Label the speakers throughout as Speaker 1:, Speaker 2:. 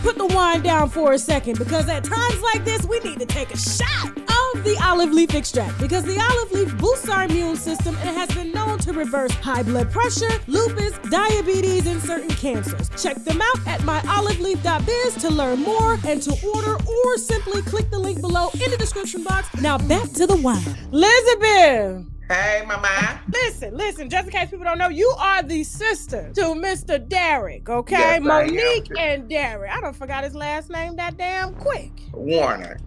Speaker 1: put the wine down for a second because at times like this, we need to take a shot of the olive leaf extract because the olive leaf boosts our immune system and has been known to reverse high blood pressure, lupus, diabetes, and certain cancers. Check them out at myoliveleaf.biz to learn more and to order, or simply click the link below in the description box. Now back to the wine. Elizabeth.
Speaker 2: Hey, mama.
Speaker 1: Listen, just in case people don't know, you are the sister to Mr. Derek, okay?
Speaker 2: Yes,
Speaker 1: Monique and Derek. I don't forgot his last name that damn quick.
Speaker 2: Warner,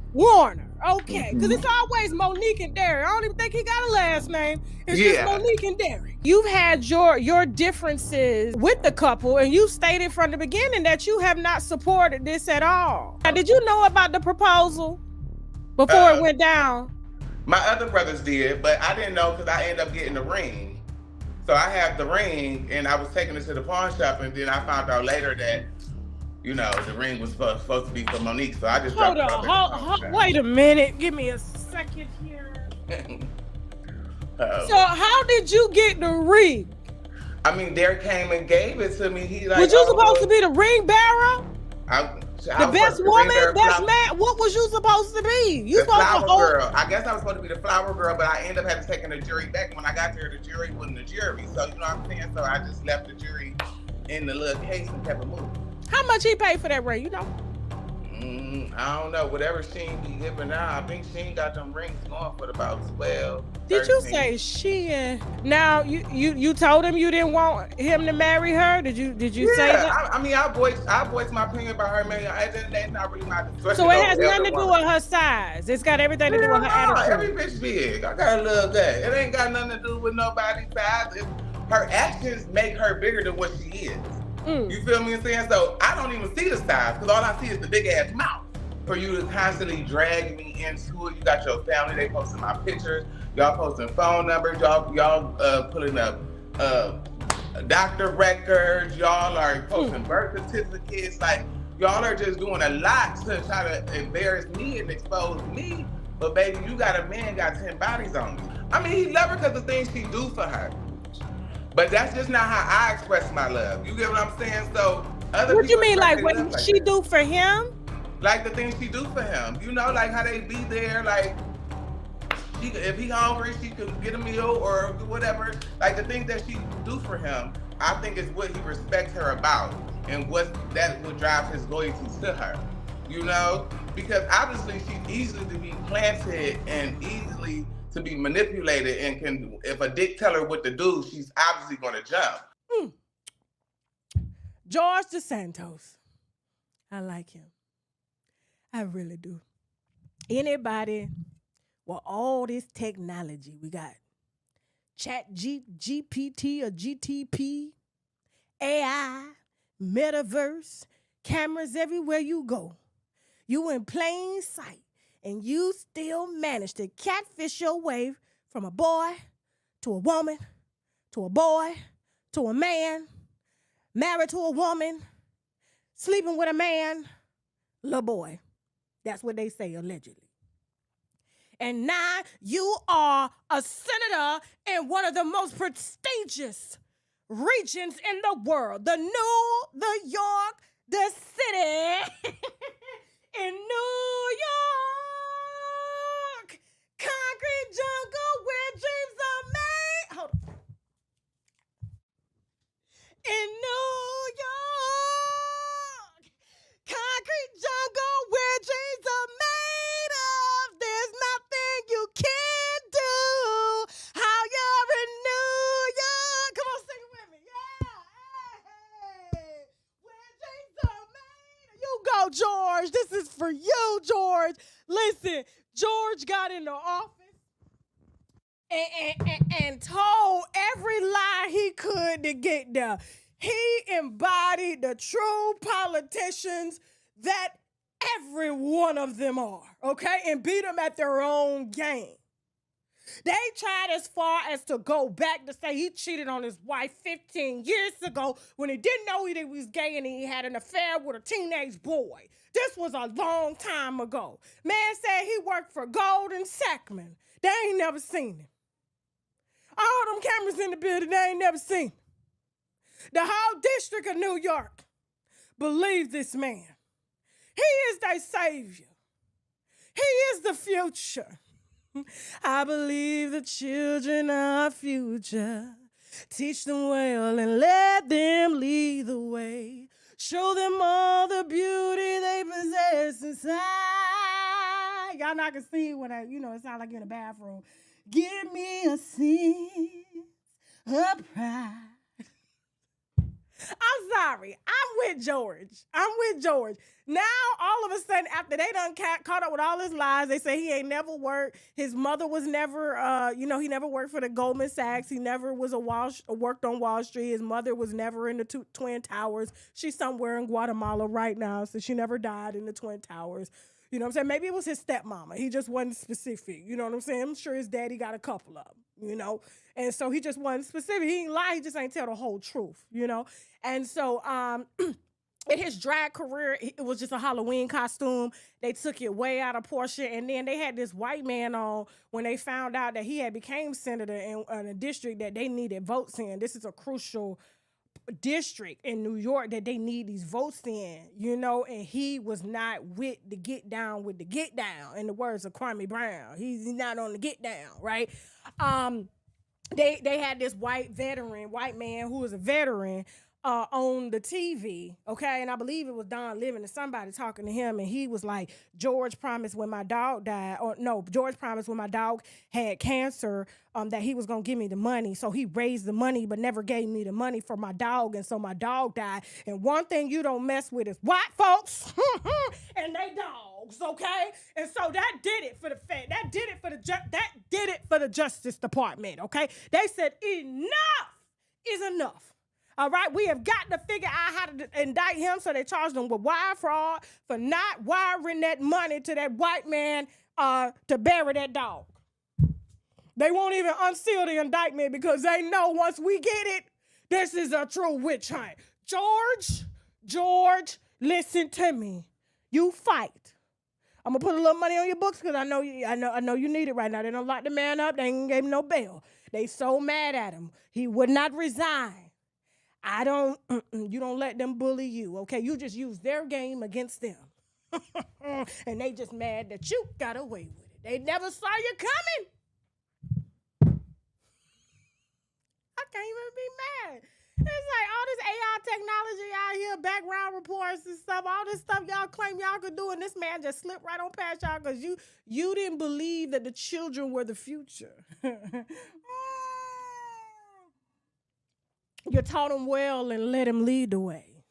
Speaker 1: okay. Because it's always Monique and Derek. I don't even think he got a last name. It's just Monique and Derek. You've had your differences with the couple, and you stated from the beginning that you have not supported this at all. Now, did you know about the proposal before it went down?
Speaker 2: My other brothers did, but I didn't know because I ended up getting the ring. So I have the ring, and I was taking it to the pawn shop, and then I found out later that, the ring was supposed to be for Monique. So I just
Speaker 1: hold on. Wait a minute. Give me a second here. So how did you get the ring?
Speaker 2: I mean, Derek came and gave it to me.
Speaker 1: Was you supposed to be the ring bearer? The best woman, best man. What was you supposed to be? You
Speaker 2: the
Speaker 1: supposed
Speaker 2: flower
Speaker 1: to hold...
Speaker 2: girl. I guess I was supposed to be the flower girl, but I ended up having to take the jury back. When I got there, the jury wasn't the jury. So you know what I'm saying? So I just left the jury in the little case and kept it moving.
Speaker 1: How much he paid for that ring? You know?
Speaker 2: I don't know. Whatever Sheen be giving now, I think Sheen got them rings going for about 12.
Speaker 1: Did 13. You say Sheen? Now you told him you didn't want him to marry her? Did you say that?
Speaker 2: I mean, I voiced my opinion about her marrying. That's not really my discussion.
Speaker 1: So it has nothing to do with her size. It's got everything to do with her attitude.
Speaker 2: Every bitch big. I gotta love that. It ain't got nothing to do with nobody's size. Her actions make her bigger than what she is. You feel me? I'm saying? So I don't even see the size because all I see is the big ass mouth. For you to constantly drag me into it, you got your family. They posting my pictures. Y'all posting phone numbers. Y'all putting up doctor records. Y'all are posting birth certificates. Like y'all are just doing a lot to try to embarrass me and expose me. But baby, you got a man got 10 bodies on you. I mean, he love her because the things she do for her. But that's just not how I express my love. You get what I'm saying? So other
Speaker 1: what
Speaker 2: people
Speaker 1: you mean, like what she do for him?
Speaker 2: Like the things she do for him. Like how they be there, like if he hungry, she could get a meal or whatever. Like the things that she do for him, I think is what he respects her about and what drives his loyalty to her. Because obviously she's easily to be planted and easily to be manipulated and if a dick tell her what to do, she's obviously gonna jump.
Speaker 1: George Santos. I like him. I really do. Anybody with all this technology we got, GPT or GTP, AI, metaverse, cameras everywhere you go. You in plain sight and you still manage to catfish your way from a boy to a woman to a boy to a man, married to a woman, sleeping with a man, little boy. That's what they say, allegedly. And now you are a senator in one of the most prestigious regions in the world, the York, the city in New York. Concrete jungle where dreams are made. Hold on. In New York. Concrete jungle where dreams are made of. There's nothing you can't do. How you're in New York. Come on, sing it with me. Yeah. Hey. Where dreams are made of. You go, George. This is for you, George. Listen, George got in the office and told every lie he could to get there. He embodied the true politicians that every one of them are, okay? And beat them at their own game. They tried as far as to go back to say he cheated on his wife 15 years ago when he didn't know he was gay and he had an affair with a teenage boy. This was a long time ago. Man said he worked for Golden Sacman. They ain't never seen him. All them cameras in the building, they ain't never seen him. The whole district of New York believed this man. He is thy savior. He is the future. I believe the children are future. Teach them well and let them lead the way. Show them all the beauty they possess inside. Y'all not gonna see when it sounds like you're in a bathroom. Give me a sense of pride. I'm sorry. I'm with George. Now, all of a sudden, after they done caught up with all his lies, they say he ain't never worked. His mother was never, he never worked for the Goldman Sachs. He never was worked on Wall Street. His mother was never in the Twin Towers. She's somewhere in Guatemala right now, so she never died in the Twin Towers. You know what I'm saying? Maybe it was his stepmama. He just wasn't specific. You know what I'm saying? I'm sure his daddy got a couple of them, And so he just wasn't specific. He ain't lie. He just ain't tell the whole truth, And so in his drag career, it was just a Halloween costume. They took it way out of portion. And then they had this white man on when they found out that he had became senator in a district that they needed votes in. This is a crucial district in New York that they need these votes in, and he was not with the get down with the get down, in the words of Kwame Brown. He's not on the get down, right? They had this white man who was a veteran on the TV, okay? And I believe it was Don Living and somebody talking to him, and he was like, George promised when my dog died, George promised when my dog had cancer that he was going to give me the money. So he raised the money but never gave me the money for my dog, and so my dog died. And one thing you don't mess with is white folks and they dogs, okay? And so that did it for the fact. That did it for the Justice Department, okay? They said enough is enough. All right, we have got to figure out how to indict him, so they charged him with wire fraud for not wiring that money to that white man to bury that dog. They won't even unseal the indictment because they know once we get it, this is a true witch hunt. George, listen to me. You fight. I'm gonna put a little money on your books because I know you need it right now. They don't lock the man up. They ain't gave him no bail. They so mad at him. He would not resign. You don't let them bully you, okay? You just use their game against them. And they just mad that you got away with it. They never saw you coming. I can't even be mad. It's like all this AI technology out here, background reports and stuff, all this stuff y'all claim y'all could do, and this man just slipped right on past y'all because you didn't believe that the children were the future. You taught him well and let him lead the way.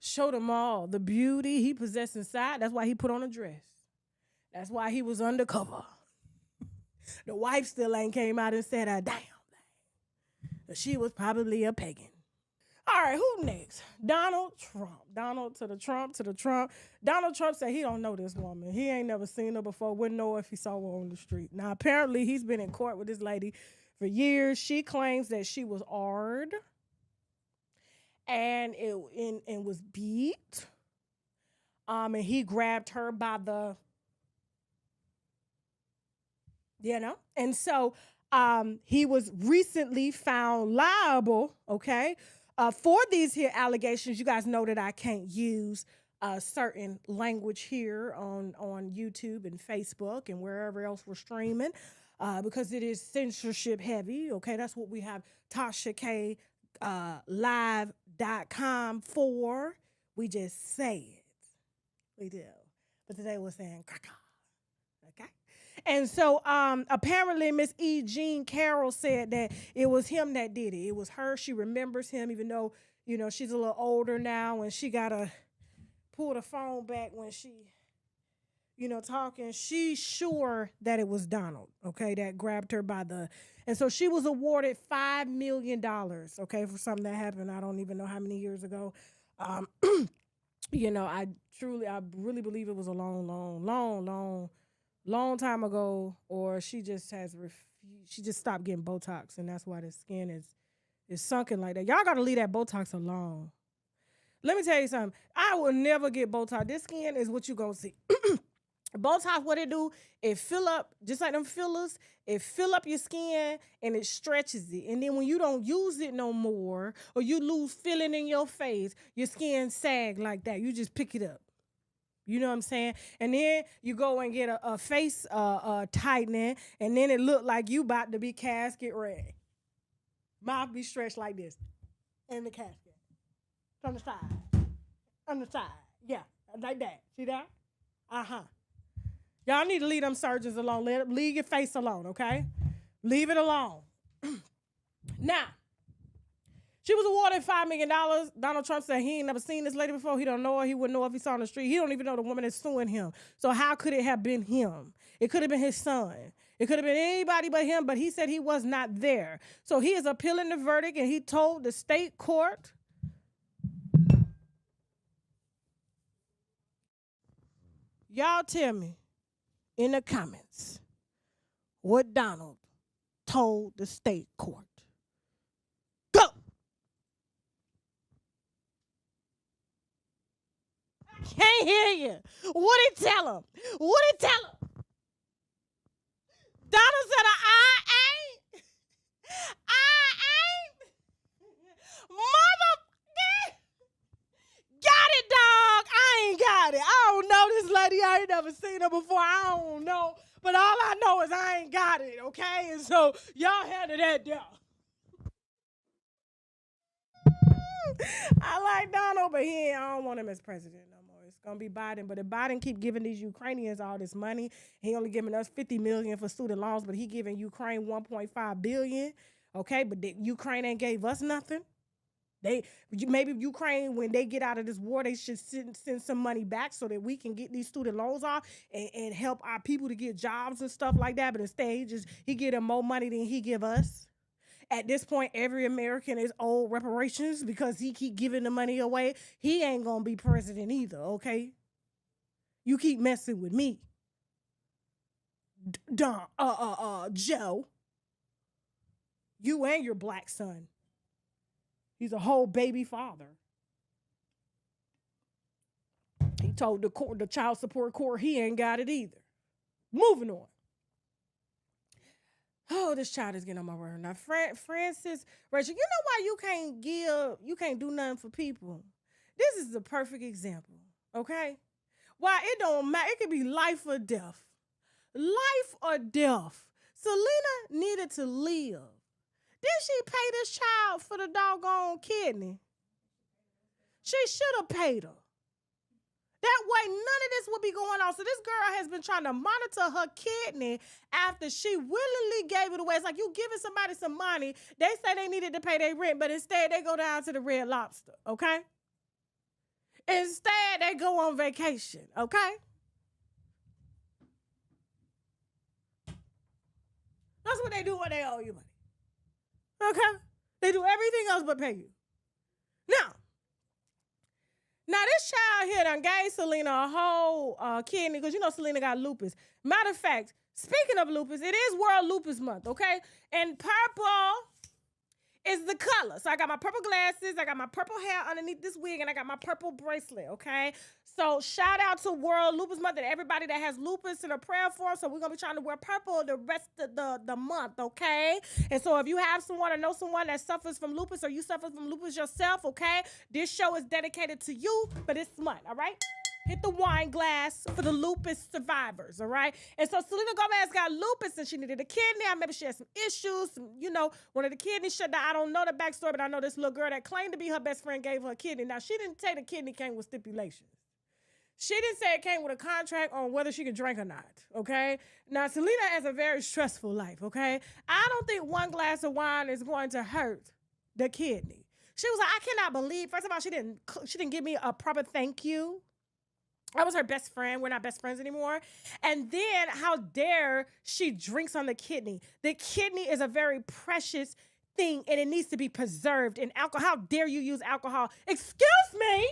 Speaker 1: Showed him all the beauty he possessed inside. That's why he put on a dress. That's why he was undercover. The wife still ain't came out and said a damn thing. She was probably a pagan. All right, who next? Donald Trump. Donald to the Trump. Donald Trump said he don't know this woman. He ain't never seen her before. Wouldn't know if he saw her on the street. Now, apparently, he's been in court with this lady for years. She claims that she was AR'd and was beat. And he grabbed her by the, And so he was recently found liable, okay, for these here allegations. You guys know that I can't use certain language here on YouTube and Facebook and wherever else we're streaming. Because it is censorship heavy, okay? That's what we have TashaK live.com for. We just say it. We do. But today we're saying caca, okay? And so apparently Miss E. Jean Carroll said that it was him that did it. It was her. She remembers him, even though, she's a little older now, and she got to pull the phone back when she talking. She's sure that it was Donald, okay, that grabbed her by the, and so she was awarded $5 million, okay, for something that happened. I don't even know how many years ago. I really believe it was a long time ago, or she just stopped getting Botox, and that's why the skin is sunken like that. Y'all got to leave that Botox alone. Let me tell you something. I will never get Botox. This skin is what you gonna see. Botox, what it do, it fill up, just like them fillers, it fill up your skin and it stretches it. And then when you don't use it no more, or you lose feeling in your face, your skin sag like that. You just pick it up. You know what I'm saying? And then you go and get a face tightening, and then it look like you about to be casket ready. Mouth be stretched like this in the casket. From the side. On the side. Yeah, like that. See that? Uh-huh. Y'all need to leave them surgeons alone. Leave your face alone, okay? Leave it alone. Now, she was awarded $5 million. Donald Trump said he ain't never seen this lady before. He don't know her. He wouldn't know if he saw her on the street. He don't even know the woman that's suing him. So how could it have been him? It could have been his son. It could have been anybody but him, but he said he was not there. So he is appealing the verdict, and he told the state court, y'all tell me in the comments what Donald told the state court. Go! I can't hear you. What did he tell him? What did he tell him? Donald said, I ain't. Mother. Got it, dog. I ain't got it. I don't know this lady. I ain't never seen her before. I don't know. But all I know is I ain't got it, okay? And so y'all handle that down. I like Donald, but I don't want him as president no more. It's going to be Biden. But if Biden keep giving these Ukrainians all this money, he only giving us $50 million for student loans, but he giving Ukraine $1.5 billion, okay? But Ukraine ain't gave us nothing. Maybe Ukraine, when they get out of this war, they should send some money back so that we can get these student loans off and help our people to get jobs and stuff like that. But instead, he get them more money than he give us. At this point, every American is owed reparations because he keep giving the money away. He ain't gonna be president either, okay? You keep messing with me, Joe. You and your black son. He's a whole baby father. He told the child support court he ain't got it either. Moving on. Oh, this child is getting on my word. Now, Francis, Rachel, you know why you can't do nothing for people? This is the perfect example, okay? Why it don't matter. It could be life or death. Life or death. Selena needed to live. Did she pay this child for the doggone kidney? She should have paid her. That way, none of this would be going on. So this girl has been trying to monitor her kidney after she willingly gave it away. It's like you giving somebody some money. They say they needed to pay their rent, but instead they go down to the Red Lobster, okay? Instead, they go on vacation, okay? That's what they do when they owe you money. Okay? They do everything else but pay you. Now this child here done gave Selena a whole kidney because you know Selena got lupus. Matter of fact, speaking of lupus, it is World Lupus Month, okay? And purple is the color. So I got my purple glasses, I got my purple hair underneath this wig, and I got my purple bracelet, okay? So shout out to World Lupus Month and everybody that has lupus in a prayer form. So we're going to be trying to wear purple the rest of the month, okay? And so if you have someone or know someone that suffers from lupus or you suffer from lupus yourself, okay? This show is dedicated to you for this month, all right? Hit the wine glass for the lupus survivors, all right? And so Selena Gomez got lupus and she needed a kidney. Maybe she had some issues. One of the kidneys shut down. I don't know the backstory, but I know this little girl that claimed to be her best friend gave her a kidney. Now, she didn't say the kidney came with stipulations. She didn't say it came with a contract on whether she could drink or not, okay? Now, Selena has a very stressful life, okay? I don't think one glass of wine is going to hurt the kidney. She was like, I cannot believe, first of all, she didn't give me a proper thank you. I was her best friend. We're not best friends anymore. And then how dare she drinks on the kidney. The kidney is a very precious thing and it needs to be preserved in alcohol. How dare you use alcohol? Excuse me.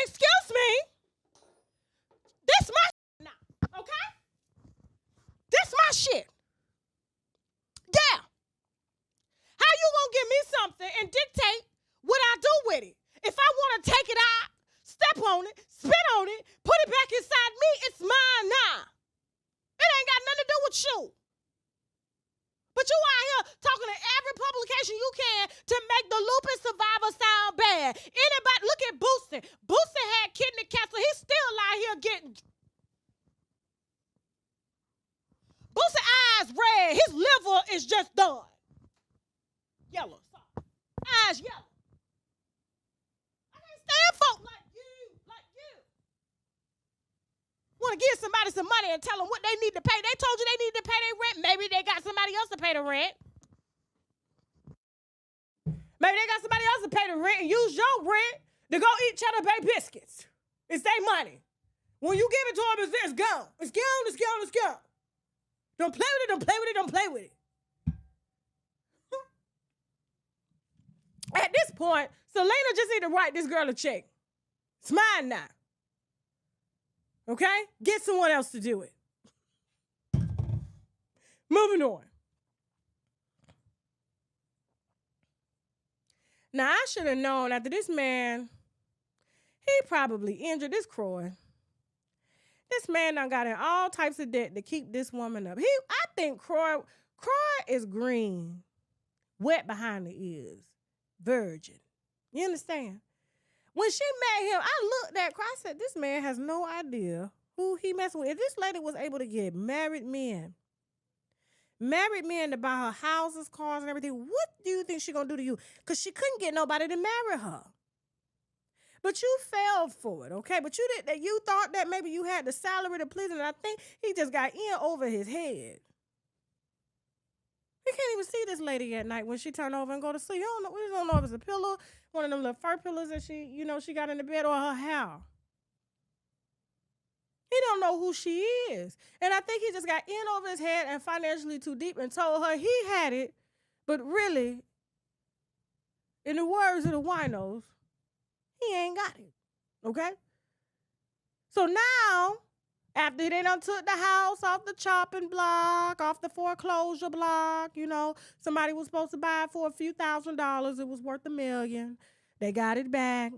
Speaker 1: Excuse me. This my shit now, okay? This my shit. Yeah. How you gonna give me something and dictate what I do with it? If I want to take it out, step on it, spit on it, put it back inside me, it's mine now. It ain't got nothing to do with you. But you out here talking to every publication you can to make the lupus survivor sound bad. Anybody, look at Boost Boosie. Boosie had kidney cancer. He's still out here getting. Boosie eyes red. His liver is just done. Yellow. Sorry. Eyes yellow. I can't stand folk like you. Want to give somebody some money and tell them what they need to pay. They told you they need to pay their rent. Maybe they got somebody else to pay the rent. Maybe they got somebody else to pay the rent and use your rent to go eat Cheddar Bay biscuits. It's their money. When you give it to them, it's gone. It's gone, it's gone, it's gone. Don't play with it, don't play with it, don't play with it. At this point, Selena just need to write this girl a check. It's mine now. Okay? Get someone else to do it. Moving on. Now, I should have known after this man, he probably injured this Croy. This man done got in all types of debt to keep this woman up. I think Croy is green, wet behind the ears, virgin. You understand? When she met him, I looked at Croy. I said, this man has no idea who he messing with. If this lady was able to get married men to buy her houses, cars, and everything, what do you think she gonna do to you? Because she couldn't get nobody to marry her. But you fell for it, okay? But you thought that maybe you had the salary to please him, and I think he just got in over his head. He can't even see this lady at night when she turn over and go to sleep. We don't know if it's a pillow, one of them little fur pillows that she got in the bed, or her hair. He don't know who she is. And I think he just got in over his head and financially too deep and told her he had it, but really, in the words of the winos, he ain't got it, okay? So now, after they done took the house off the chopping block, off the foreclosure block, somebody was supposed to buy it for a few $1,000s. It was worth $1 million. They got it back.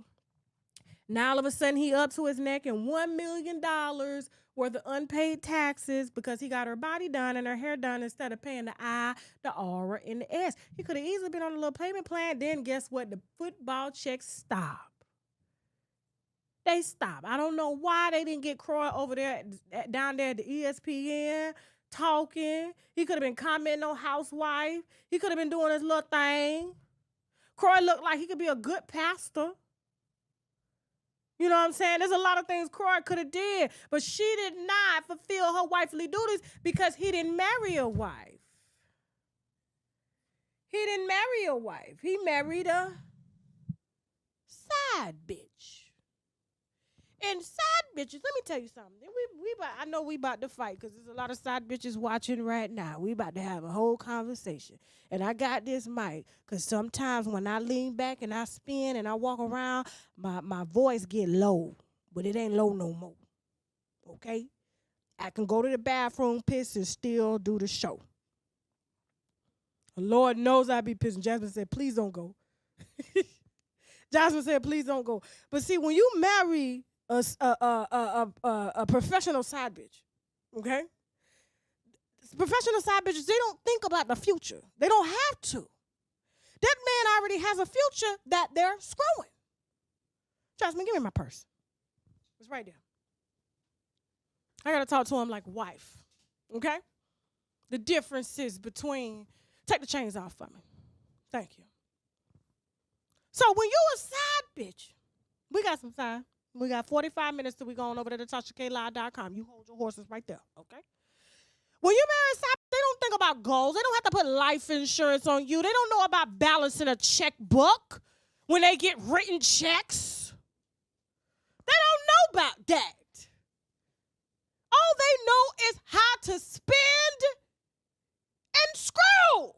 Speaker 1: Now all of a sudden he up to his neck in $1 million worth of unpaid taxes because he got her body done and her hair done instead of paying the I, the R, and the S. He could have easily been on a little payment plan. Then guess what? The football checks stopped. They stopped. I don't know why they didn't get Croy over there down there at the ESPN talking. He could have been commenting on Housewife. He could have been doing his little thing. Croy looked like he could be a good pastor. You know what I'm saying? There's a lot of things Croy could have did, but she did not fulfill her wifely duties because he didn't marry a wife. He didn't marry a wife. He married a side bitch. And side bitches, let me tell you something. I know we about to fight because there's a lot of side bitches watching right now. We about to have a whole conversation. And I got this mic because sometimes when I lean back and I spin and I walk around, my voice get low. But it ain't low no more. Okay? I can go to the bathroom, piss, and still do the show. The Lord knows I be pissing. Jasmine said, please don't go. Jasmine said, please don't go. But see, when you marry a professional side bitch, okay? Professional side bitches, they don't think about the future. They don't have to. That man already has a future that they're screwing. Jasmine, give me my purse. It's right there. I got to talk to him like wife, okay? The differences between, take the chains off for me. Thank you. So when you a side bitch, we got some time. We got 45 minutes till we going over to TashaKLive.com. You hold your horses right there, okay? When you marry a side bitch, they don't think about goals. They don't have to put life insurance on you. They don't know about balancing a checkbook when they get written checks. They don't know about that. All they know is how to spend and screw.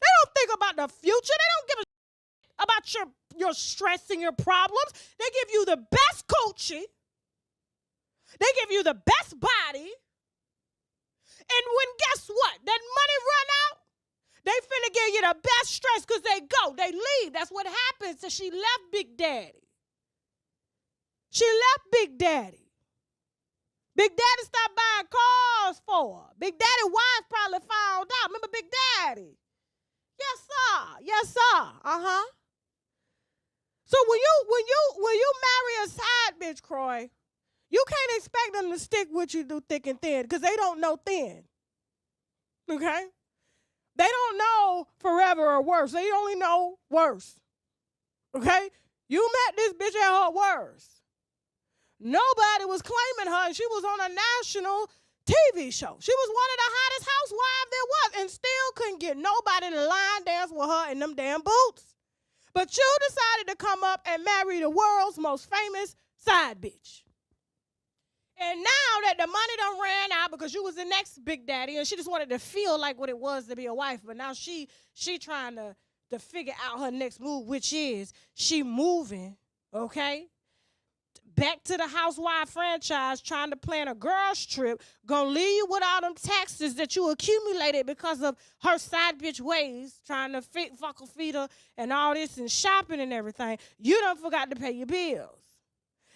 Speaker 1: They don't think about the future. They don't give a about your stress and your problems. They give you the best coaching. They give you the best body. And when guess what? That money run out, they finna give you the best stress because they leave. That's what happens. So she left Big Daddy. She left Big Daddy. Big Daddy stopped buying cars for her. Big Daddy wife probably found out. Remember Big Daddy? Yes, sir. Yes, sir. Uh-huh. So when you marry a side bitch, Croy, you can't expect them to stick with you through thick and thin because they don't know thin. Okay? They don't know forever or worse. They only know worse. Okay? You met this bitch at her worst. Nobody was claiming her, and she was on a national TV show. She was one of the hottest housewives there was, and still couldn't get nobody to line dance with her in them damn boots. But you decided to come up and marry the world's most famous side bitch. And now that the money done ran out because you was the next big daddy, and she just wanted to feel like what it was to be a wife, but now she trying to figure out her next move, which is she moving, okay, back to the housewife franchise, trying to plan a girls trip, gonna leave you with all them taxes that you accumulated because of her side bitch ways, trying to feed her and all this and shopping and everything. You done forgot to pay your bills.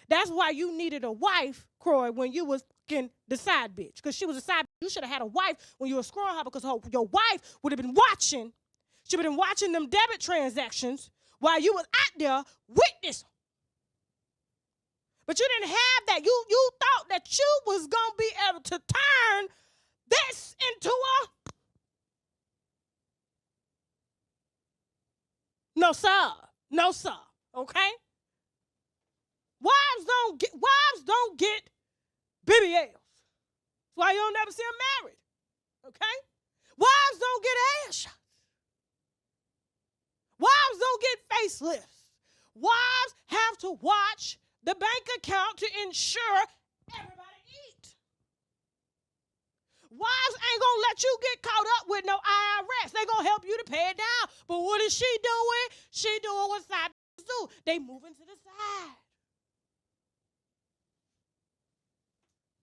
Speaker 1: That's why you needed a wife, Croy, when you was the side bitch, because she was a side bitch. You should have had a wife when you were screwing her, because your wife would have been watching. She would have been watching them debit transactions while you was out there with this. But you didn't have that. You thought that you was going to be able to turn this into a... No, sir. No, sir. Okay? Wives don't get BBLs. That's why you don't never see them married. Okay? Wives don't get ass shots. Wives don't get facelifts. Wives have to watch the bank account to ensure everybody eat. Wives ain't gonna let you get caught up with no IRS. They gonna help you to pay it down. But what is she doing? She doing what side do. They moving to the side.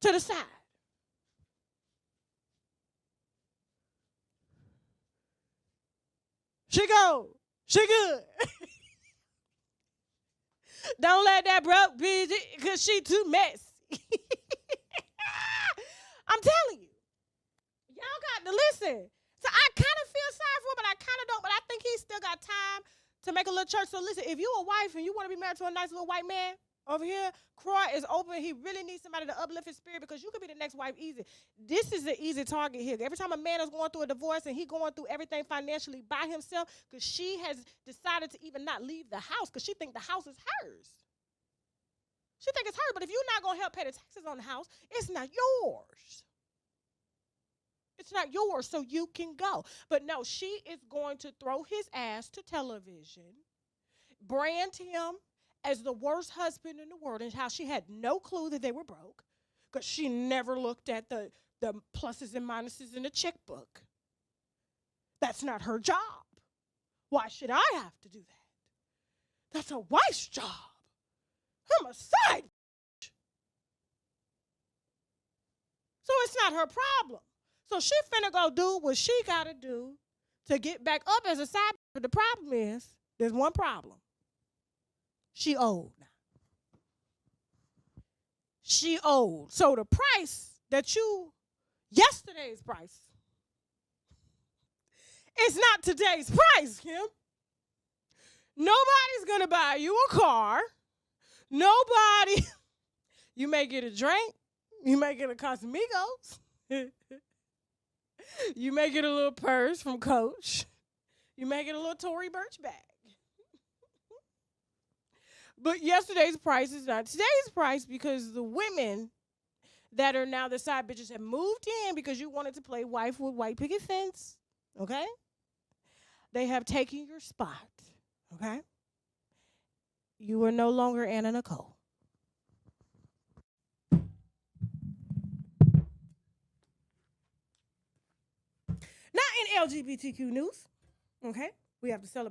Speaker 1: To the side. She good. Don't let that broke bitch, because she too messy. I'm telling you. Y'all got to listen. So I kind of feel sorry for him, but I kind of don't. But I think he still got time to make a little church. So listen, if you a wife and you want to be married to a nice little white man over here, Croy is open. He really needs somebody to uplift his spirit, because you could be the next wife easy. This is an easy target here. Every time a man is going through a divorce and he going through everything financially by himself, because she has decided to even not leave the house because she think the house is hers. She think it's hers, but if you're not going to help pay the taxes on the house, it's not yours. It's not yours, so you can go. But no, she is going to throw his ass to television, brand him as the worst husband in the world, and how she had no clue that they were broke because she never looked at the pluses and minuses in the checkbook. That's not her job. Why should I have to do that? That's a wife's job. I'm a side bitch. So it's not her problem. So she finna go do what she gotta do to get back up as a side bitch. But the problem is, there's one problem. She old now. She old. So the price that yesterday's price, it's not today's price, Kim. Nobody's gonna buy you a car. Nobody. You may get a drink. You may get a Casamigos. You may get a little purse from Coach. You may get a little Tory Burch bag. But yesterday's price is not today's price, because the women that are now the side bitches have moved in because you wanted to play wife with white picket fence, okay? They have taken your spot, okay? You are no longer Anna Nicole. Not in LGBTQ news, okay? We have to celebrate.